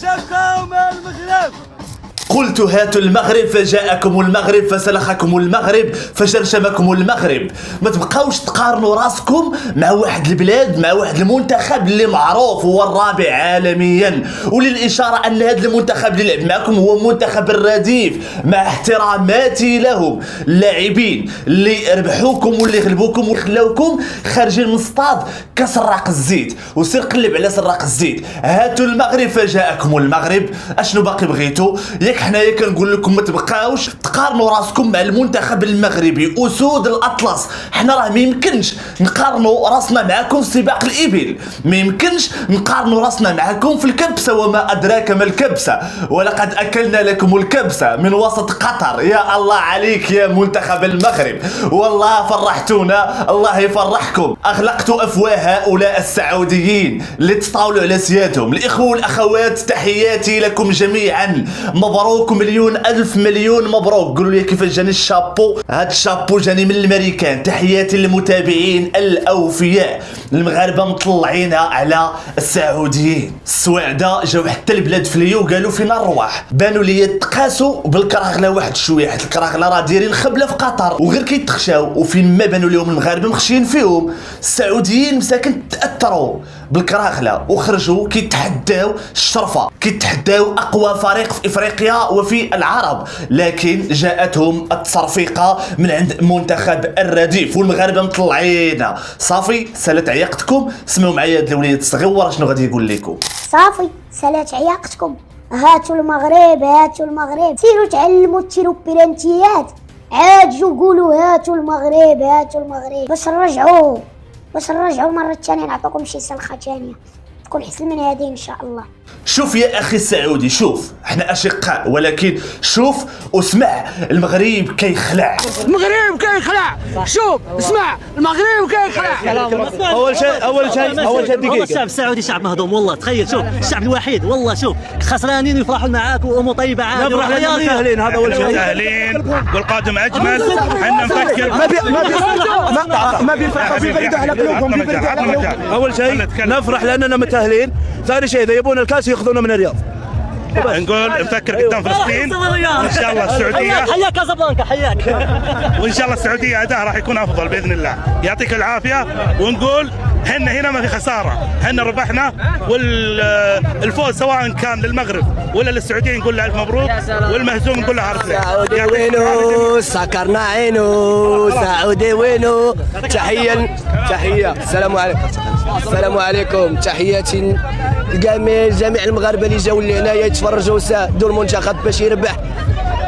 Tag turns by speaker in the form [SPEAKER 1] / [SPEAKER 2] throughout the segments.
[SPEAKER 1] جاكم المغرب.
[SPEAKER 2] قلت هاتوا المغرب فجاءكم المغرب فسلخكم المغرب فشرشمكم المغرب. ما تبقاوش تقارنوا راسكم مع واحد البلاد، مع واحد المنتخب اللي معروف هو الرابع عالميا، وللإشارة أن هذا المنتخب اللي لعب معكم هو منتخب الرديف، مع احتراماتي لهم. اللاعبين اللي ربحوكم واللي غلبوكم وخلاوكم خارجين من الصطاد كسراق الزيت، وسير قلب على سراق الزيت. هاتوا المغرب فجاءكم المغرب. اشنو باقي بغيتو؟ ياك حنايا كنقول لكم ما تبقاوش تقارنوا راسكم مع المنتخب المغربي اسود الاطلس. حنا راه ما يمكنش نقارنوا راسنا معاكم في سباق الابل، ما يمكنش نقارنوا راسنا معاكم في الكبسه، وما ادراك ما الكبسه، ولقد اكلنا لكم الكبسه من وسط قطر. يا الله عليك يا منتخب المغرب، والله فرحتونا، الله يفرحكم. اغلقتوا افواه هؤلاء السعوديين اللي تطاولوا على سيادهم. الاخوه والاخوات تحياتي لكم جميعا، مبروك مليون الف مليون مبروك. قولوا لي كيفاش جاني الشابو؟ هاد الشابو جاني من الامريكان. تحياتي للمتابعين الاوفياء المغاربه مطلعينها على السعوديين. السواعده جاو حتى البلاد فليو وقالوا فينا نروح، بانوا لي يتقاسوا بالكراغله واحد شويه، حيت الكراغله راه دايرين خبله في قطر وغير كيتخشاو، وفين ما بانوا لهم المغاربه مخشيين فيهم. السعوديين مساكن تاثروا بالكراغله وخرجوا كيتحداو الشرفه، كيتحداو اقوى فريق في افريقيا وفي العرب، لكن جاءتهم التصرفيقه من عند منتخب الرديف والمغاربه مطلعينا. صافي سالت عياقتكم. سمعوا معايا هاد الوليد الصغير شنو غادي يقول لكم.
[SPEAKER 3] صافي سالات عياقتكم، هاتوا المغرب هاتوا المغرب، سيروا تعلموا تشيروا بيرانتيات، عاجوا قولوا هاتوا المغرب هاتوا المغرب، باش نرجعوا مرة ثانية نعطوكم شي سلخة ثانية تكون احسن من هذه ان شاء الله.
[SPEAKER 2] شوف يا اخي السعودي، شوف احنا اشقاء، ولكن شوف واسمع، المغرب كيخلع،
[SPEAKER 1] المغرب كيخلع. شوف اسمع، المغرب كيخلع.
[SPEAKER 4] اول شيء دقيقه. الشعب السعودي شعب مهضوم والله. تخيل شوف الشعب الوحيد والله، شوف خسرانين ويفرحوا معاك وامور طيبه عادي.
[SPEAKER 5] نفرح لنا متاهلين، هذا اول شيء متاهلين والقادم اجمل. احنا نفكر
[SPEAKER 6] ما بيفرحوا على قلوبهم.
[SPEAKER 5] اول شيء نفرح لاننا متاهلين. ثاني شيء اذا يبون الكاس ياخذونه من الرياض. نقول نفكر قدام فلسطين وان شاء الله السعوديه.
[SPEAKER 4] حياك كازابلانكا حياك.
[SPEAKER 5] وان شاء الله السعوديه اداء راح يكون افضل باذن الله. يعطيك العافيه. ونقول حنا هنا ما في خساره، حنا ربحنا، والفوز سواء كان للمغرب ولا للسعوديه نقول له الف مبروك، والمهزوم نقول له عارف
[SPEAKER 6] سعودي وينو سكرنا عينو، سعودي وينو. تحيه السلام عليكم تحياتي جميع المغاربه اللي جاوا لهنايا يتفرجوا وساعدوا المنتخب باش يربح،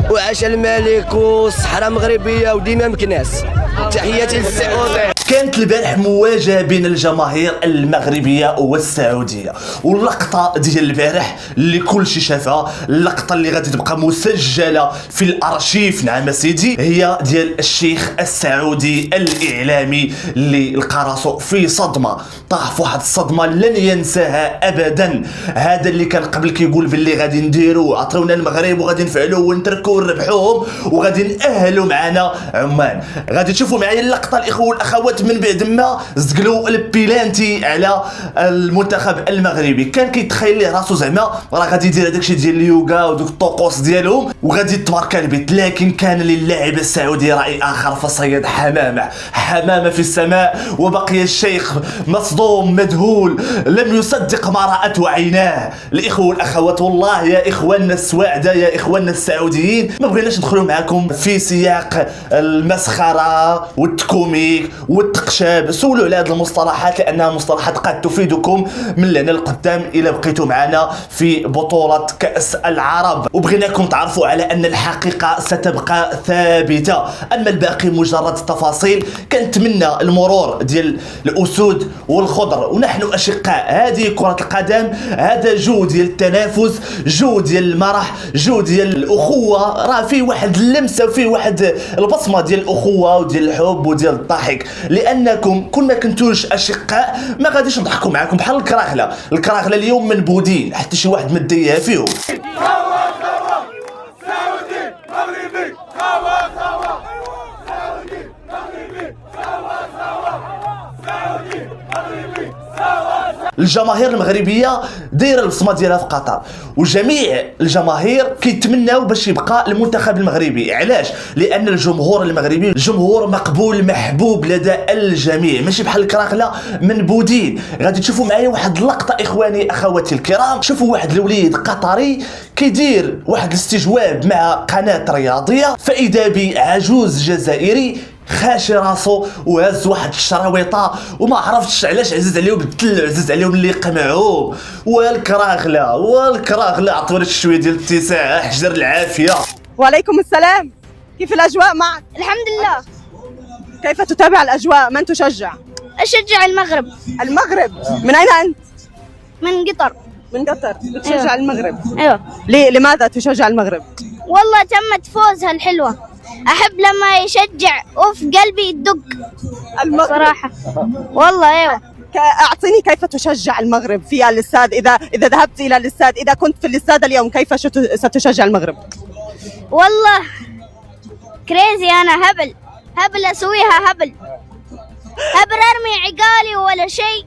[SPEAKER 6] وعاش الملك والصحراء مغربيه وديما مكناس. تحياتي للسعوديه.
[SPEAKER 2] كانت البارح مواجهه بين الجماهير المغربيه والسعوديه، واللقطه ديال البارح اللي كلشي شافها، اللقطه اللي غادي تبقى مسجله في الارشيف، نعم سيدي، هي ديال الشيخ السعودي الاعلامي اللي لقى راسو في صدمه، طاح في واحد الصدمه لن ينساها ابدا. هذا اللي كان قبل كيقول باللي غادي نديروا عطيونا المغرب وغادي نفعلوا ونتركوا ونربحوهم وغادي نأهلوا معنا عمان. غادي تشوفوا معايا اللقطه الاخوه والاخوات من بعد ما زقلوا البيلانتي على المنتخب المغربي. كان كيتخيل ليه راسو زعما راه غادي يدير هذاك الشيء ديال اليوغا ودوك الطقوس ديالهم وغادي يتماركا البيت، لكن كان للاعب السعودي راي اخر فصيد حمامه في السماء، وبقي الشيخ مصدوم مذهول لم يصدق ما راته عيناه. الاخوه والاخوات والله يا اخواننا السواعده يا اخواننا السعوديين، ما بغيناش ندخلوا معكم في سياق المسخره والتكوميك والتقشاب. سولوا على هذه المصطلحات لانها مصطلحات قد تفيدكم من الهنا للقدام الى بقيتوا معنا في بطوله كاس العرب، وبغيناكم تعرفوا على ان الحقيقه ستبقى ثابته، اما الباقي مجرد تفاصيل. كنتمنى المرور ديال الاسود والخضر، ونحن اشقاء. هذه كره القدم، هذا جو ديال التنافس، جو ديال المرح، جو ديال الاخوه، راه فيه واحد اللمسه وفيه واحد البصمه ديال الاخوه وديال الحب وديال الضحك، لانكم كل ما كنتوش اشقاء ما غاديش نضحكوا معكم بحال الكراغله اليوم منبودين حتى شي واحد مديها فيهم.
[SPEAKER 1] سوا
[SPEAKER 2] الجماهير المغربيه دايره البصمه ديالها في قطر، وجميع الجماهير كيتمناو باش يبقى المنتخب المغربي. علاش؟ لان الجمهور المغربي جمهور مقبول محبوب لدى الجميع، ماشي بحال الكراكله منبودين. غادي تشوفوا معايا واحد اللقطه اخواني اخواتي الكرام. شوفوا واحد الوليد قطري كيدير واحد الاستجواب مع قناه رياضيه، فاذا بعجوز جزائري خاشي راسو وهز واحد الشراويطه وما عرفتش علاش عزيز عليهم الدل، عزيز عليهم اللي قمعوه. والكراغله عطونا شويه ديال الاتساع، حجر العافيه.
[SPEAKER 7] وعليكم السلام، كيف الاجواء معك؟
[SPEAKER 3] الحمد لله.
[SPEAKER 7] كيف تتابع الاجواء؟ من تشجع؟
[SPEAKER 3] اشجع المغرب.
[SPEAKER 7] المغرب. من اين انت؟
[SPEAKER 3] من قطر.
[SPEAKER 7] من قطر. تشجع المغرب؟
[SPEAKER 3] ايوه.
[SPEAKER 7] لماذا تشجع المغرب؟
[SPEAKER 3] والله تمت فوزها الحلوه، احب لما يشجع وفي قلبي يدق
[SPEAKER 7] المغرب
[SPEAKER 3] صراحه. والله ايوه.
[SPEAKER 7] اعطيني كيف تشجع المغرب في الاستاد، اذا ذهبت الى الاستاد، اذا كنت في الاستاد اليوم كيف ستشجع المغرب؟
[SPEAKER 3] والله كريزي، انا هبل اسويها، هبل ارمي عقالي ولا شيء.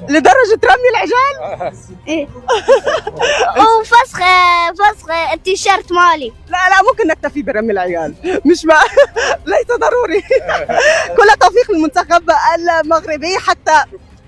[SPEAKER 7] لدرجة رمي العجال؟
[SPEAKER 3] ايه. وفسخ التيشيرت مالي.
[SPEAKER 7] لا ممكن نكتفي برمي العيال، مش ليس ضروري. كل توفيق للمنتخب المغربي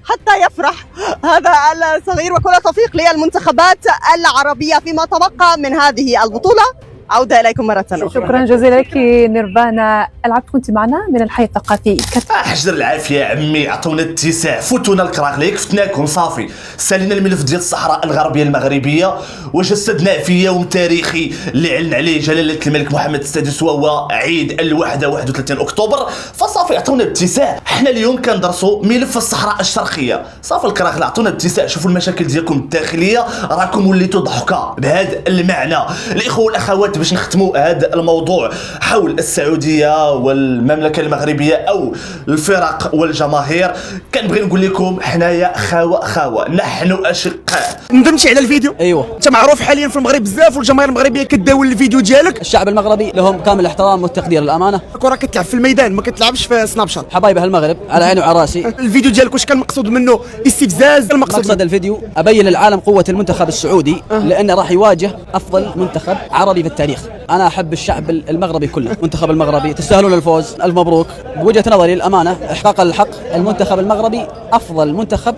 [SPEAKER 7] حتى يفرح هذا الصغير، وكل توفيق للمنتخبات العربية فيما تبقى من هذه البطولة. عودة إليكم مرة أخرى.
[SPEAKER 8] شكرا جزيلا لك نيرفانا. العبد كنت معنا من الحي الثقافي
[SPEAKER 2] حجر العافيه عمي، عطونا الاتساع، فوتونا الكراغله، كفتناكم صافي. سالينا الملف ديال الصحراء الغربيه المغربيه وجسدناه في يوم تاريخي اللي علن عليه جلاله الملك محمد السادس وهو عيد الوحده 31 اكتوبر. فصافي عطونا الاتساع. حنا اليوم كندرسوا ملف الصحراء الشرقيه. صافي الكراغله عطونا الاتساع، شوفوا المشاكل ديالكم الداخليه، راكم وليتوا ضحكه بهذا المعنى. الاخوه والاخوات باش نختموا هذا الموضوع حول السعوديه والمملكه المغربيه او الفرق والجماهير، كنبغي نقول لكم حنايا خاوه نحن اشقاء.
[SPEAKER 1] ندمتي على الفيديو؟
[SPEAKER 9] ايوه.
[SPEAKER 1] انت معروف حاليا في المغرب بزاف والجماهير المغربيه كتداول الفيديو ديالك.
[SPEAKER 9] الشعب المغربي لهم كامل الاحترام والتقدير للامانه.
[SPEAKER 1] الكره كتلعب في الميدان، ما كتلعبش في سناب شات.
[SPEAKER 9] حبايب المغرب على عيني وعلى راسي.
[SPEAKER 1] الفيديو ديالك واش كان مقصود منه استفزاز؟
[SPEAKER 9] مقصد الفيديو ابين للعالم قوه المنتخب السعودي، لانه راح يواجه افضل منتخب عربي في التاريخ. انا احب الشعب المغربي كله، المنتخب المغربي تستاهلون الفوز، الف مبروك. بوجهه نظري الامانه احقاقا للحق، المنتخب المغربي افضل منتخب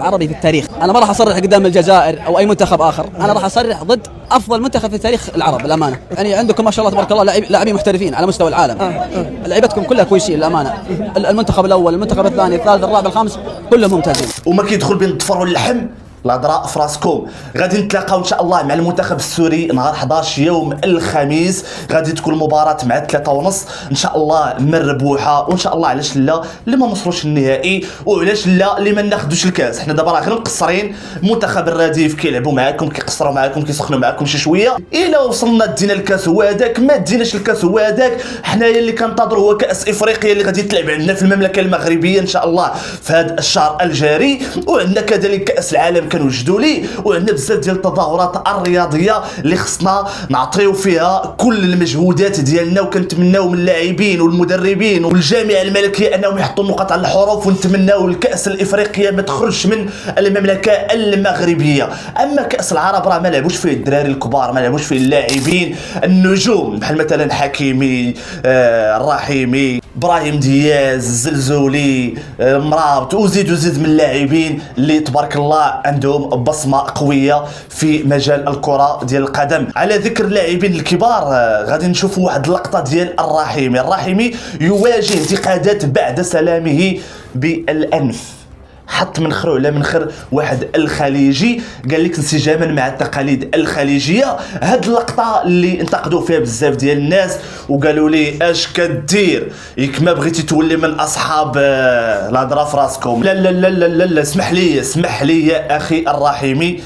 [SPEAKER 9] عربي في التاريخ. انا ما راح اصرح قدام الجزائر او اي منتخب اخر، انا راح اصرح ضد افضل منتخب في تاريخ العرب الامانه. يعني عندكم ما شاء الله تبارك الله لاعبين محترفين على مستوى العالم. لعيبتكم كلها كويسين الامانه. المنتخب الاول، المنتخب الثاني، الثالث، الرابع، الخامس، كلهم ممتازين.
[SPEAKER 2] وما كيدخل بين الظفر واللحم الهضره في راسكم. غادي نتلاقاو ان شاء الله مع المنتخب السوري نهار 11 يوم الخميس. غادي تكون المباراه مع 3:30 ان شاء الله من ربوحه، وان شاء الله علاش لا اللي ما نوصلوش النهائي، وعلاش لا اللي ما ناخذوش الكاس. حنا دابا راه غير مقصرين. المنتخب الرديف كيلعبوا معاكم، كيقصروا معاكم، كيسخنوا معاكم شي شويه. الا وصلنا دينا الكاس هو هذاك، ما ديناش الكاس هو هذاك. حنايا اللي كنتظروا هو كاس افريقيا اللي غادي تلعب عندنا في المملكه المغربيه ان شاء الله في هذا الشهر الجاري. وعندنا كذلك كاس العالم كنوجدوا ليه، وعندنا بزاف ديال التظاهرات الرياضيه اللي خصنا نعطيو فيها كل المجهودات ديالنا. وكنتمناو من اللاعبين والمدربين والجامعه الملكيه انهم يحطوا النقط على الحروف، ونتمناو الكاس الافريقيه ما تخرجش من المملكه المغربيه. اما كاس العرب راه ما لعبوش فيه الدراري الكبار، ما لعبوش فيه اللاعبين النجوم بحال مثلا حكيمي، الرحيمي، ابراهيم دياز، الزلزولي، مرابط، وزيد من اللاعبين اللي تبارك الله عندهم بصمه قويه في مجال الكره ديال القدم. على ذكر اللاعبين الكبار، غادي نشوفوا واحد اللقطه ديال الرحيمي يواجه انتقادات بعد سلامه بالانف. حط منخرو على منخر واحد الخليجي، قال لك انسجاما مع التقاليد الخليجيه. هاد اللقطه اللي انتقدوا فيها بزاف ديال الناس وقالوا لي اش كدير ياك ما بغيتي تولي من اصحاب الهضره في راسكم. لا اسمح لي يا اخي الرحيمي،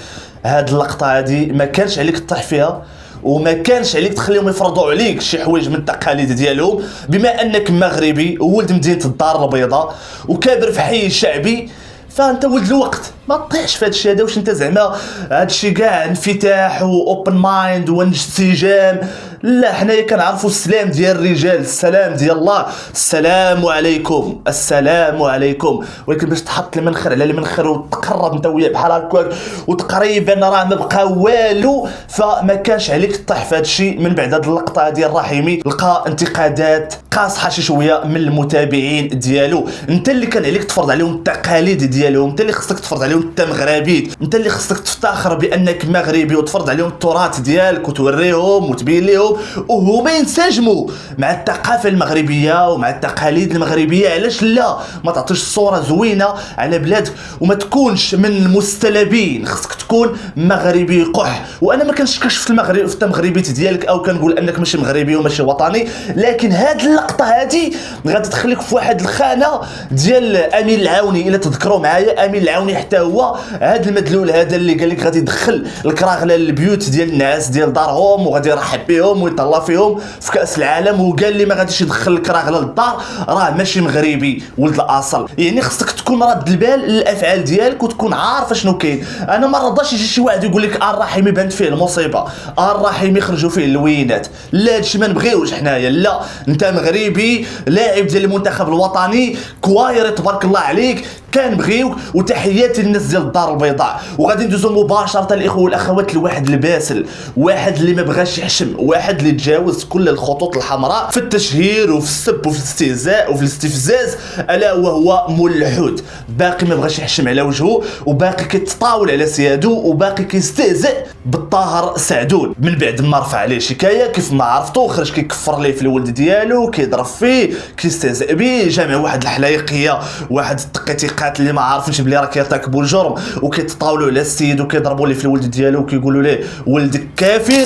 [SPEAKER 2] هاد اللقطه هادي ما كانش عليك تطيح فيها، وما كانش عليك تخليهم يفرضوا عليك شي حوايج من التقاليد ديالهم. بما انك مغربي وولد مدينه الدار البيضاء وكابر في حي شعبي، فانت ولد الوقت، ما تطيحش في هذا الشيء هذا. واش انت زعما هذا الشيء كاع انفتاح واوبن مايند وانسجام؟ لا حنايا كنعرفوا السلام ديال الرجال، السلام ديال الله، السلام عليكم، السلام عليكم. ولكن باش تحط المنخر على المنخر وتقرب انت وياه بحال هكاك وتقريبا راه ما بقى والو، فما كانش عليك تطيح في هذا الشيء. من بعد هذه اللقطه ديال الرحيمي لقى انتقادات قاصحه شي شويه من المتابعين ديالو. انت اللي كان عليك تفرض عليهم التقاليد ديالهم، انت اللي خصك تفرض عليهم انت مغربي، انت اللي خصك تفتخر بانك مغربي وتفرض عليهم التراث ديالك وتوريهم وتبين لهم وهما ينسجموا مع الثقافه المغربيه ومع التقاليد المغربيه. علاش لا ما تعطيش صوره زوينه على بلادك وما تكونش من المستلبين، خصك تكون مغربي قح. وانا ما كنشكش في المغرب في المغربيه ديالك او كنقول انك ماشي مغربي وماشي وطني، لكن هاد اللقطه هادي غادي تخليك في واحد الخانه ديال امين العوني. الا تذكروا معايا امين العوني حتى هو هاد المدلول هذا اللي قال لك غادي يدخل الكراغله للبيوت ديال الناس ديال دارهم وغادي يرحب بهم ويطلع فيهم في كاس العالم، وقال لي ما غاديش يدخل الكراغله للدار راه ماشي مغربي ولد الاصل. يعني خصك تكون راد البال للافعال ديالك وتكون عارف شنو كاين. انا ما رضاش يجي شي واحد يقول لك الرحيمي بانت فيه المصيبه، الرحيمي خرجوا فيه اللوينات، لا هادشي ما نبغيوش حنايا. لا انت مغربي لاعب ديال المنتخب الوطني كوايري تبارك الله عليك، كنبغيوك. وتحياتي للناس ديال الدار البيضاء. وغادي ندوزو مباشره الاخوه والاخوات لواحد الباسل، واحد اللي ما بغاش يحشم، واحد اللي تجاوز كل الخطوط الحمراء في التشهير وفي السب وفي الاستهزاء وفي الاستفزاز، الا وهو مول الحوت. باقي ما بغاش يحشم على وجهه وباقي كيتطاول على سيادو وباقي كيستهزئ بالطاهر سعدون. من بعد ما رفع عليه شكايه كيف ما عرفتو خرج كيكفر ليه في الولد ديالو، كيضرب فيه، كيستهزئ به، جامع واحد الحلايقيه واحد التقيتيقات اللي ما عارفينش بلي راه كيرتكبوا الجرم وكيتطاولوا على السيد وكيضربوا ليه في الولد ديالو وكيقولوا ليه ولدك كافر.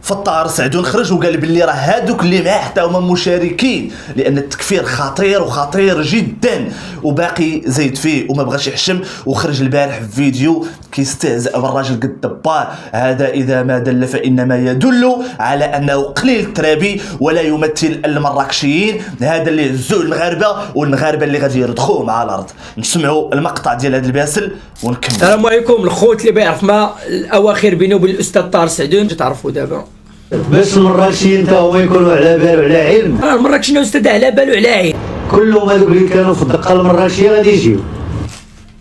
[SPEAKER 2] فالطاهر سعدون خرج وقال باللي راه هادوك اللي معاه حتى هما مشاركين، لان التكفير خطير وخطير جدا، وباقي زايد فيه وما بغاش يحشم. وخرج البارح في فيديو كيستهزأ بالراجل قد دبار. هذا اذا ما دل فانما يدل على انه قليل الترابي ولا يمثل المراكشيين، هذا اللي هزوه المغاربه والمغاربه اللي غادي يرضخوه مع الارض. نسمعوا المقطع ديال هذا الباسل ونكمل.
[SPEAKER 10] السلام عليكم الخوت اللي بيعرف ما الاواخر بينه وبين الاستاذ طاهر سعدون تعرفوا دابا
[SPEAKER 11] باش المراكشيين انت هما يكونوا على بال وعلى علم.
[SPEAKER 10] المراكشيين استاذ على بال وعلى علم،
[SPEAKER 11] كلهم هذوك اللي كانوا في الدقه المراكشيه غادي يجيو.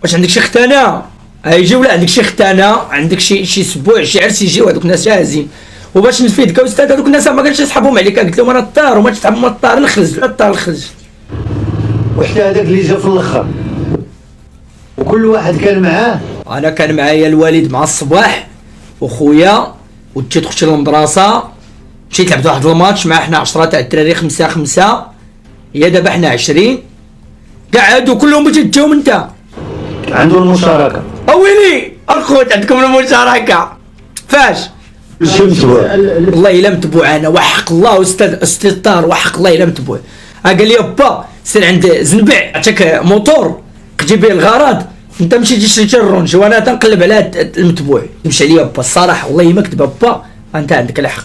[SPEAKER 10] واش عندك شي ختانه يجيو؟ ولا عندك شي ختانه عندك شي اسبوع شي عرس يجيو هذوك الناس جاهزين. وباش نفيدك استاذ هذوك الناس ما كانش يسحبهم عليك، قلت لهم انا الطار وما تسحبهم الطار الخرج الطار الخرج.
[SPEAKER 11] وحتى هذاك اللي جا في الاخر وكل واحد كان معاه.
[SPEAKER 10] انا كان معايا الوالد مع الصباح وخويا وجيت اختي للمدرسه، مشيت لعبت واحد الماتش مع حنا 10 تاع الدراري 5 هي دابا حنا 20 كاع هادو كلهم باش تجاوب انت
[SPEAKER 11] عندهم المشاركه.
[SPEAKER 10] اويلي الخوت عندكم المشاركه فاش؟ والله الا متبوع انا وحق الله استاذ طار وحق الله الا متبوع. قال لي با سير عند زنبع عطاك موتور جيب به الغراض، انت مشيتي شريتي الرونج وانا تنقلب على المتبوع يمشي عليا با الصراحه والله ما كذب با انت عندك الحق.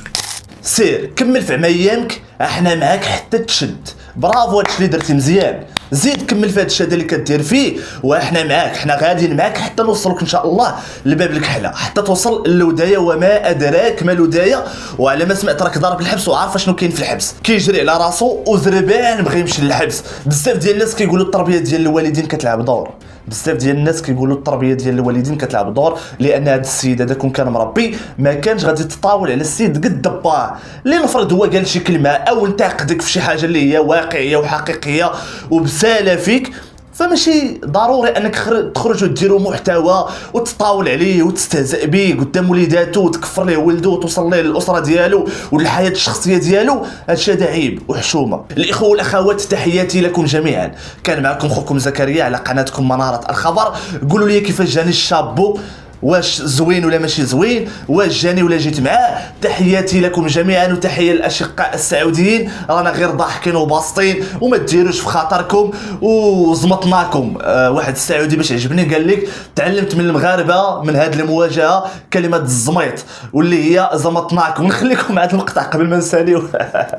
[SPEAKER 2] سير كمل في عمايامك احنا معاك حتى تشد. برافو هادشي اللي درتي مزيان، زيد كمل في هادشي هذا اللي كدير فيه واحنا معاك، حنا غاديين معاك حتى نوصلوك ان شاء الله لباب الكحله، حتى توصل للودايه وما ادراك ما الودايه. وعلى ما سمعت راك ضارب الحبس وعارفه شنو كاين في الحبس، كيجري على راسو وزربان بغى يمشي للحبس. بزاف ديال الناس كيقولوا التربيه ديال الوالدين كتلعب دور، بزاف ديال الناس كيقولوا التربيه ديال الوالدين كتلعب دور، لان هذا السيد هذا كون كان مربي ما كانش غادي تطاول على السيد قد دبار اللي نفرض هو قال شي كلمه او انتقدك في شي حاجه اللي هي واقعيه وحقيقيه وبساله فيك، فماشي ضروري انك تخرج وديروا محتوى وتطاول عليه وتستهزئ به قدام وليداتو وتكفر ليه ولده وتوصل ليه للاسره ديالو والحياه الشخصيه ديالو. هادشي هذا عيب وحشومه. الاخوه والاخوات تحياتي لكم جميعا، كان معكم خوكم زكريا على قناتكم مناره الخبر. قولوا لي كيفاش جاني الشابو واش زوين ولا ماشي زوين، واش جاني ولا جيت معاه. تحياتي لكم جميعا وتحيه للاشقاء السعوديين، رانا غير ضاحكين وباسطين وما ديروش في خاطركم وزمطناكم. واحد السعودي باش عجبني قال لك تعلمت من المغاربه من هذه المواجهه كلمه الزميط واللي هي زمطناكم. نخليكم مع هذا المقطع قبل ما نساليو.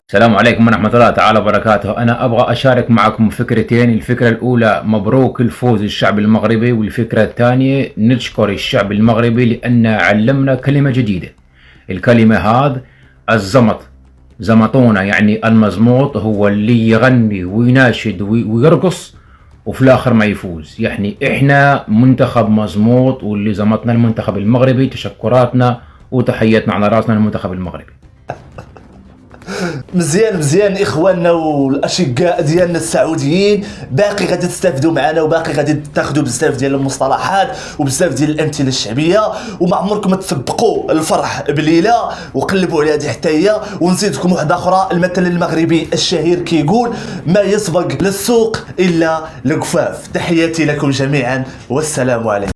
[SPEAKER 12] السلام عليكم ورحمة الله تعالى وبركاته. أنا أبغى أشارك معكم فكرتين. الفكرة الأولى مبروك الفوز الشعب المغربي، والفكرة الثانية نشكر الشعب المغربي لأن علمنا كلمة جديدة. الكلمة هذا الزمط، زمطونا يعني المزموط هو اللي يغني ويناشد ويرقص وفي الآخر ما يفوز. يعني إحنا منتخب مزموط واللي زمطنا المنتخب المغربي. تشكراتنا وتحياتنا على راسنا المنتخب المغربي.
[SPEAKER 2] مزيان اخواننا والاشقاء ديالنا السعوديين، باقي غادي تستافدوا معنا وباقي غادي تاخذوا بزاف ديال المصطلحات وبزاف ديال الامثله الشعبيه، وما عمركم تسبقوا الفرح بليله وقلبوا على هذه حتى هي. ونزيدكم واحده اخرى، المثل المغربي الشهير كيقول ما يسبق للسوق الا القفاف. تحياتي لكم جميعا والسلام عليكم.